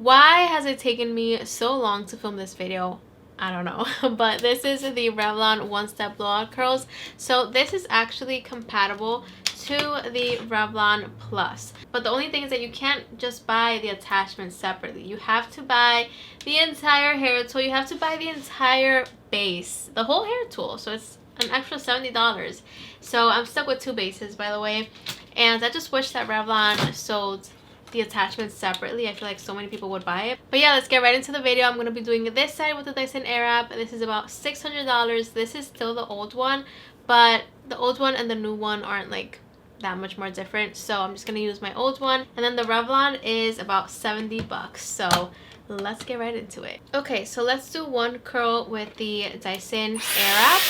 Why has it taken me so long to film this video? I don't know. But this is the Revlon One Step Blowout Curls. So this is actually compatible to the Revlon Plus. But the only thing is that you can't just buy the attachments separately. You have to buy the entire hair tool. You have to buy the entire base, the whole hair tool. So it's an extra $70. So I'm stuck with two bases, by the way. And I just wish that Revlon sold the attachments separately. I feel like so many people would buy it. But yeah, let's get right into the video. I'm going to be doing this side with the Dyson Airwrap. This is about $600. This is still the old one, but the old one and the new one aren't like that much more different. So I'm just going to use my old one. And then the Revlon is about 70 bucks. So let's get right into it. Okay, so let's do one curl with the Dyson Airwrap.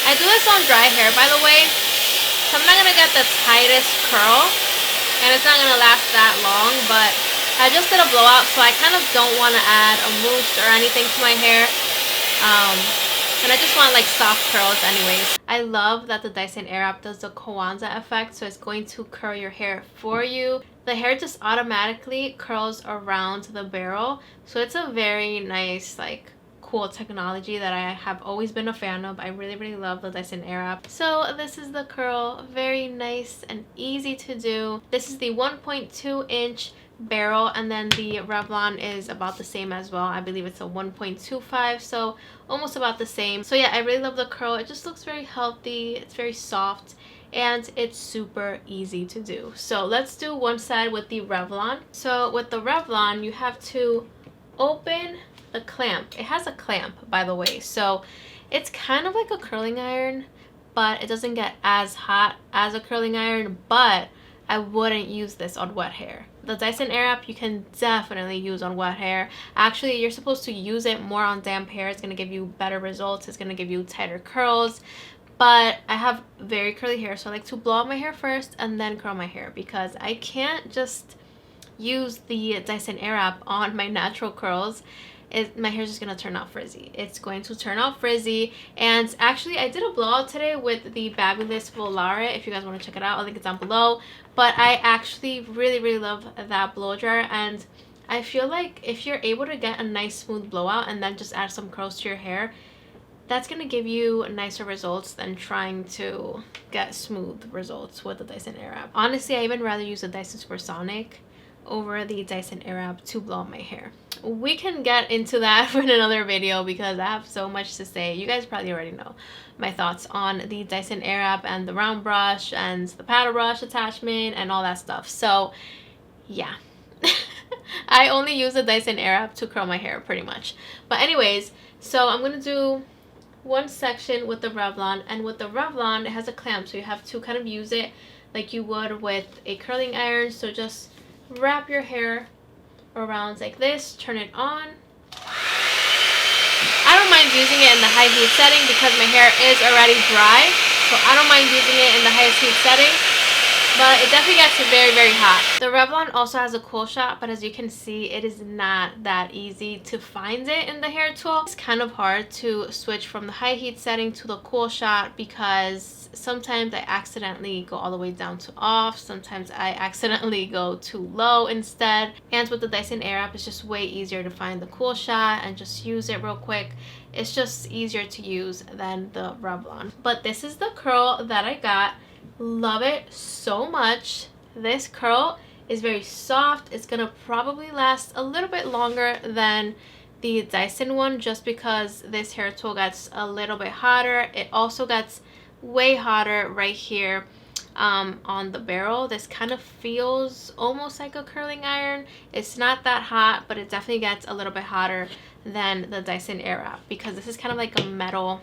I do this on dry hair, by the way. So I'm not going to get the tightest curl. And it's not going to last that long, but I just did a blowout, so I kind of don't want to add a mousse or anything to my hair. And I just want like soft curls anyways. I love that the Dyson Airwrap does the Kwanzaa effect, so it's going to curl your hair for you. The hair just automatically curls around the barrel, so it's a very nice like cool technology that I have always been a fan of. I really love the Dyson Airwrap. So this is the curl, very nice and easy to do. This is the 1.2 inch barrel, and then the Revlon is about the same as well. I believe it's a 1.25, so almost about the same. So yeah, I really love the curl. It just looks very healthy, it's very soft, and it's super easy to do. So let's do one side with the Revlon. So with the Revlon, you have to open the clamp. It has a clamp, by the way, so it's kind of like a curling iron, but it doesn't get as hot as a curling iron. But I wouldn't use this on wet hair. The Dyson Airwrap you can definitely use on wet hair. Actually, you're supposed to use it more on damp hair. It's going to give you better results. It's going to give you tighter curls. But I have very curly hair, so I like to blow out my hair first and then curl my hair, because I can't just use the Dyson Airwrap on my natural curls. My hair's just gonna turn out frizzy. It's going to turn out frizzy. And actually, I did a blowout today with the BaBylissPro Volare. If you guys want to check it out, I'll link it down below. But I actually really love that blow dryer, and I feel like if you're able to get a nice smooth blowout and then just add some curls to your hair, that's gonna give you nicer results than trying to get smooth results with the Dyson Airwrap. Honestly, I even rather use the Dyson SUPERSONIC over the Dyson Airwrap to blow out my hair. We can get into that in another video because I have so much to say. You guys probably already know my thoughts on the Dyson Airwrap and the round brush and the paddle brush attachment and all that stuff. So yeah. I only use the Dyson Airwrap to curl my hair pretty much. But anyways, so I'm gonna do one section with the Revlon, and with the Revlon it has a clamp, so you have to kind of use it like you would with a curling iron. So just wrap your hair around like this, turn it on. I don't mind using it in the high heat setting because my hair is already dry, so I don't mind using it in the highest heat setting, but it definitely gets very hot. The Revlon also has a cool shot, but as you can see, it is not that easy to find it in the hair tool. It's kind of hard to switch from the high heat setting to the cool shot because sometimes I accidentally go all the way down to off. Sometimes I accidentally go too low instead. And with the Dyson Airwrap, it's just way easier to find the cool shot and just use it real quick. It's just easier to use than the Revlon. But this is the curl that I got. Love it so much. This curl is very soft. It's gonna probably last a little bit longer than the Dyson one, just because this hair tool gets a little bit hotter. It also gets way hotter right here on the barrel. This kind of feels almost like a curling iron. It's not that hot, but it definitely gets a little bit hotter than the Dyson Airwrap because this is kind of like a metal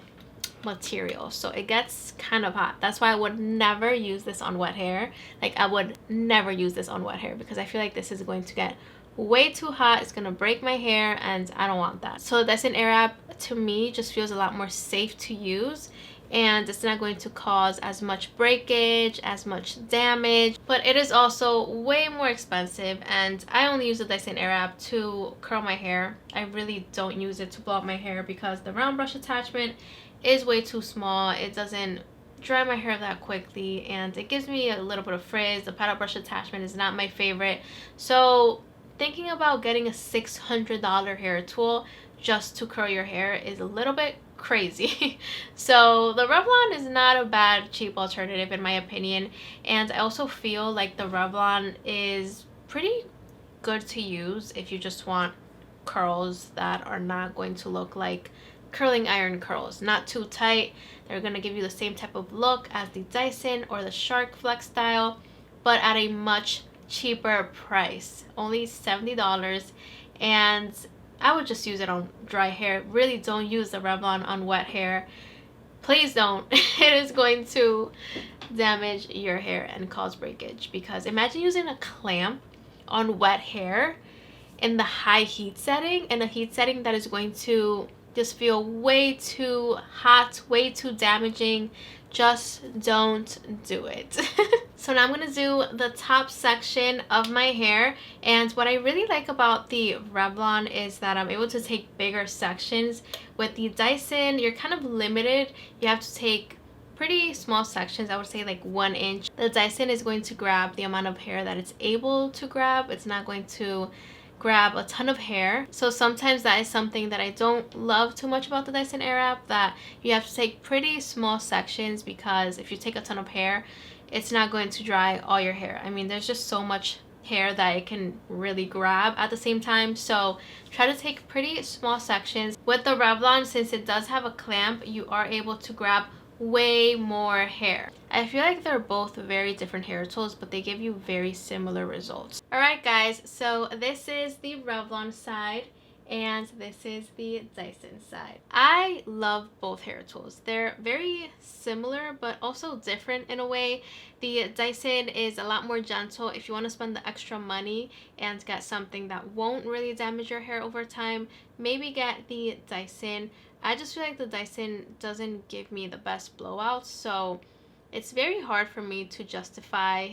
material, so it gets kind of hot. That's why I would never use this on wet hair. Like, I would never use this on wet hair because I feel like this is going to get way too hot. It's gonna break my hair, and I don't want that. So the Dyson Airwrap to me just feels a lot more safe to use, and it's not going to cause as much breakage, as much damage, but it is also way more expensive. And I only use the Dyson Airwrap to curl my hair. I really don't use it to blow out my hair because the round brush attachment is way too small. It doesn't dry my hair that quickly, and it gives me a little bit of frizz. The paddle brush attachment is not my favorite, so thinking about getting a $600 hair tool just to curl your hair is a little bit crazy. So the Revlon is not a bad cheap alternative in my opinion, and I also feel like the Revlon is pretty good to use if you just want curls that are not going to look like curling iron curls, not too tight. They're going to give you the same type of look as the Dyson or the Shark Flex style, but at a much cheaper price, only $70. And I would just use it on dry hair. Really don't use the Revlon on wet hair. Please don't. It is going to damage your hair and cause breakage, because imagine using a clamp on wet hair in the high heat setting, and a heat setting that is going to just feel way too hot, way too damaging. Just don't do it. So now I'm going to do the top section of my hair, and what I really like about the Revlon is that I'm able to take bigger sections. With the Dyson, you're kind of limited. You have to take pretty small sections, I would say like 1 inch. The Dyson is going to grab the amount of hair that it's able to grab. It's not going to grab a ton of hair. So sometimes that is something that I don't love too much about the Dyson Airwrap, that you have to take pretty small sections, because if you take a ton of hair, it's not going to dry all your hair. I mean, there's just so much hair that it can really grab at the same time. So try to take pretty small sections. With the Revlon, since it does have a clamp, you are able to grab way more hair. I feel like they're both very different hair tools, but they give you very similar results. Alright guys, so this is the Revlon side and this is the Dyson side. I love both hair tools. They're very similar but also different in a way. The Dyson is a lot more gentle. If you want to spend the extra money and get something that won't really damage your hair over time, maybe get the Dyson. I just feel like the Dyson doesn't give me the best blowouts, so it's very hard for me to justify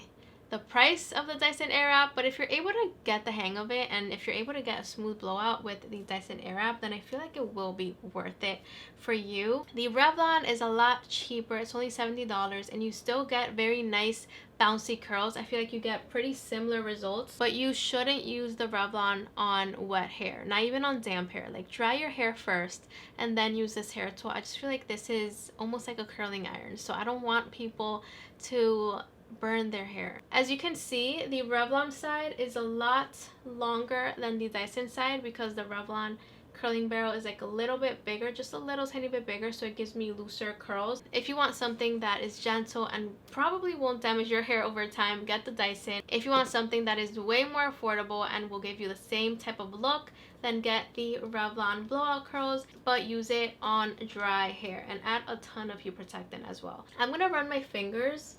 the price of the Dyson Airwrap. But if you're able to get the hang of it, and if you're able to get a smooth blowout with the Dyson Airwrap, then I feel like it will be worth it for you. The Revlon is a lot cheaper. It's only $70, and you still get very nice bouncy curls. I feel like you get pretty similar results, but you shouldn't use the Revlon on wet hair, not even on damp hair. Like, dry your hair first and then use this hair tool. I just feel like this is almost like a curling iron, so I don't want people to burn their hair. As you can see, the Revlon side is a lot longer than the Dyson side, because the Revlon curling barrel is like a little bit bigger, just a little tiny bit bigger, so it gives me looser curls. If you want something that is gentle and probably won't damage your hair over time, get the Dyson. If you want something that is way more affordable and will give you the same type of look, then get the Revlon Blowout curls, but use it on dry hair and add a ton of heat protectant as well. I'm gonna run my fingers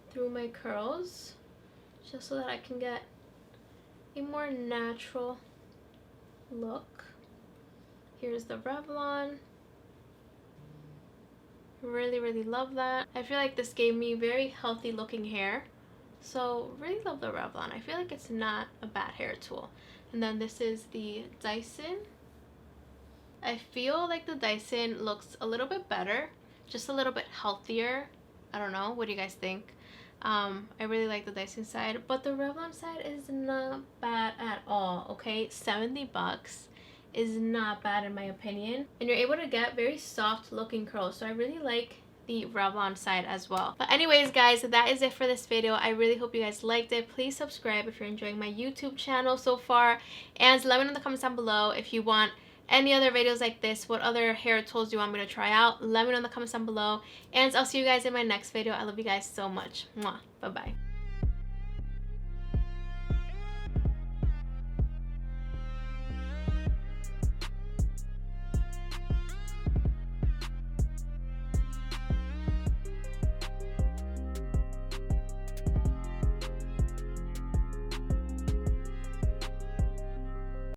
through my curls just so that I can get a more natural look. Here's the Revlon. Really love that. I feel like this gave me very healthy looking hair, so really love the Revlon. I feel like it's not a bad hair tool. And then this is the Dyson. I feel like the Dyson looks a little bit better, just a little bit healthier. I don't know, what do you guys think? I really like the Dyson side, but the Revlon side is not bad at all. Okay, 70 bucks is not bad in my opinion, and you're able to get very soft looking curls, so I really like the Revlon side as well. But anyways guys, that is it for this video. I really hope you guys liked it. Please subscribe if you're enjoying my YouTube channel so far, and let me know in the comments down below if you want any other videos like this. What other hair tools do you want me to try out? Let me know in the comments down below, and I'll see you guys in my next video. I love you guys so much. Mwah. Bye bye.